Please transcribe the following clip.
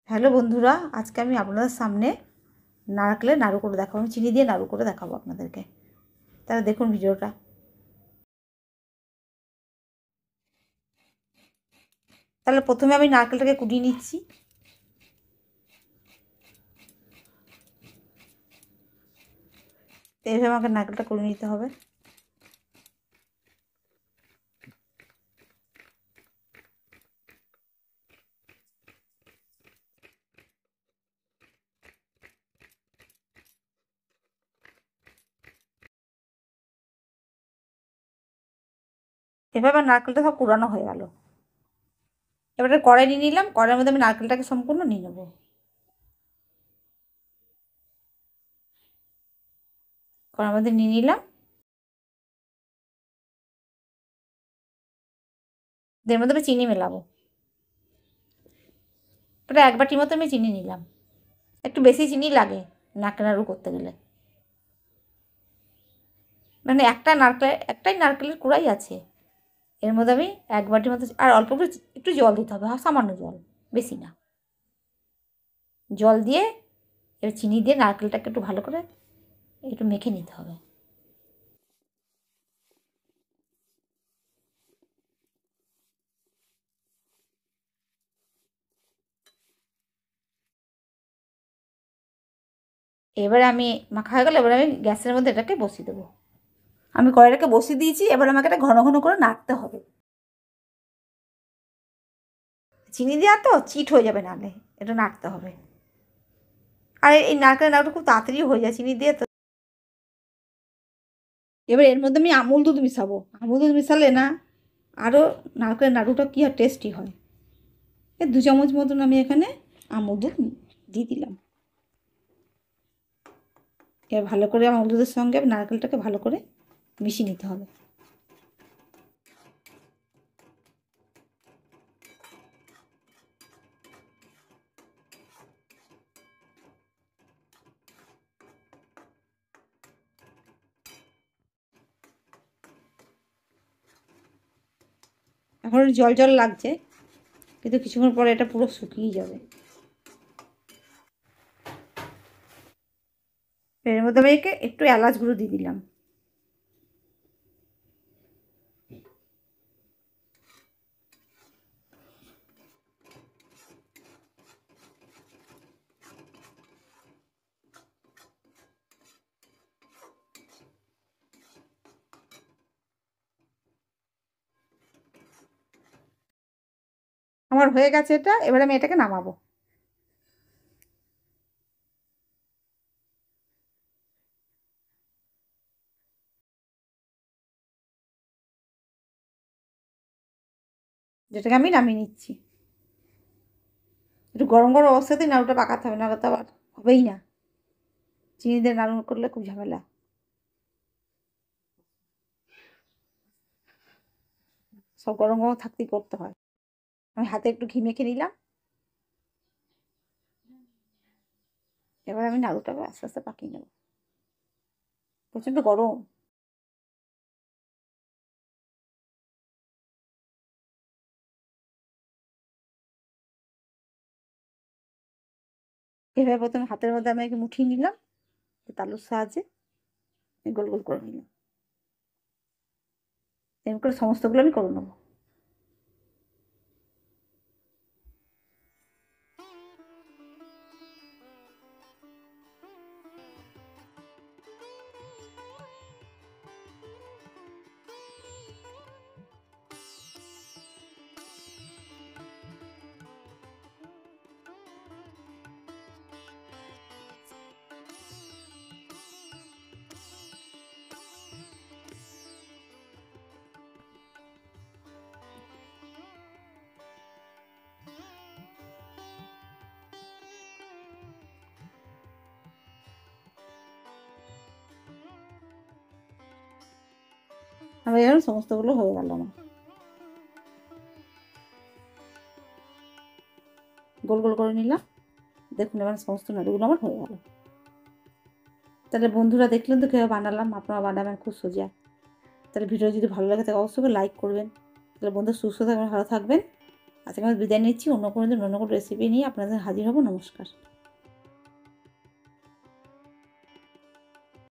Hello বন্ধুরা, আজকে আমি আপনাদের সামনে নারকেলের নাড়ু করে দেখাবো। আমি চিনি দিয়ে নাড়ু করে দেখাবো আপনাদেরকে। তাহলে দেখুন ভিডিওটা। তাহলে প্রথমে আমি নারকেলটাকে কুটিয়ে নিচ্ছি। তো এইভাবে আমাকে নারকেলটা কুড়িয়ে নিতে হবে। এভাবে নারকেলটা সব কুড়ানো হয়ে গেল। এবারে কড়াই নিয়ে নিলাম, কড়াইয়ের মধ্যে আমি নারকেলটাকে সম্পূর্ণ নিয়ে নেবো। কড়াইয়ের মধ্যে নিয়ে নিলাম। এর মধ্যে আমি চিনি মেলাবো। প্রায় 1 বাটির মতো আমি চিনি নিলাম। একটু বেশি চিনি লাগে নারকেল নাড়ু করতে গেলে। মানে একটাই নারকেলের কুড়াই আছে। এর মধ্যে আমি 1 বাটির মতো, আর অল্প একটু জল দিতে হবে, সামান্য জল, বেশি না। জল দিয়ে এবার চিনি দিয়ে নারকেলটাকে একটু ভালো করে একটু মেখে নিতে হবে। এবারে আমি মাখা হয়ে গেলে এবার আমি গ্যাসের মধ্যে এটাকে বসিয়ে দেবো। আমি কড়াইটাকে বসিয়ে দিয়েছি। এবার আমাকে এটা ঘন ঘন করে নাড়তে হবে। চিনি দেওয়া তো চিট হয়ে যাবে, নাহলে এটা নাড়তে হবে। আর এই নারকেলের নাড়ুটা খুব তাড়াতাড়ি হয়ে যায় চিনি দিয়ে তো। এবার এর মধ্যে আমি আমুল দুধ মিশাবো। আমুল দুধ মিশালে না আরও নারকেলের নাড়ুটা কী আর টেস্টি হয়। 2 চামচ মতন আমি এখানে আমুল দুধ দিয়ে দিলাম। এবার ভালো করে আমুল দুধের সঙ্গে নারকেলটাকে ভালো করে মিশিয়ে নিতে হবে। এখন জল জল লাগছে, কিন্তু কিছুক্ষণ পরে এটা পুরো শুকিয়ে যাবে। এর মধ্যে আমি একটু এলাচ গুঁড়ো দিয়ে দিলাম। আমার হয়ে গেছে এটা। এবার আমি এটাকে নামাবো। যেটাকে আমি নামিয়ে নিচ্ছি। একটু গরম গরম অবস্থাতেই নাড়ুটা পাকাতে হবে, নাড়ু তো আবার হবেই না। চিনি দিয়ে নাড়ু করলে খুব ঝামেলা। সব গরম গরম থাকতেই করতে হয়। আমি হাতে একটু ঘি মেখে নিলাম। এবার আমি নাড়ুটাকে আস্তে আস্তে পাকিয়ে নেব। প্রচণ্ড গরম। এভাবে প্রথমে হাতের মধ্যে আমি মুঠিয়ে নিলাম, তালুর সাহায্যে গোল গোল করে নিলাম। এরকম করে সমস্তগুলো আমি করে নেবো। আমার এরকম সমস্তগুলো হয়ে গেল। আমার গোল গোল করে নিলাম। দেখুন এবার সমস্ত নাড়ুগুলো আমার হয়ে গেল। তাহলে বন্ধুরা দেখলেন তো কীভাবে বানালাম। আপনারা বানাবেন, খুব সোজা। তাহলে ভিডিও যদি ভালো লাগে তাহলে অবশ্যই লাইক করবেন। তাহলে বন্ধু সুস্থ থাকবেন, ভালো থাকবেন। আজকে আমি বিদায় নিচ্ছি, অন্য কোনো দিন অন্য কোনো রেসিপি নিয়ে আপনাদের হাজির হব। নমস্কার।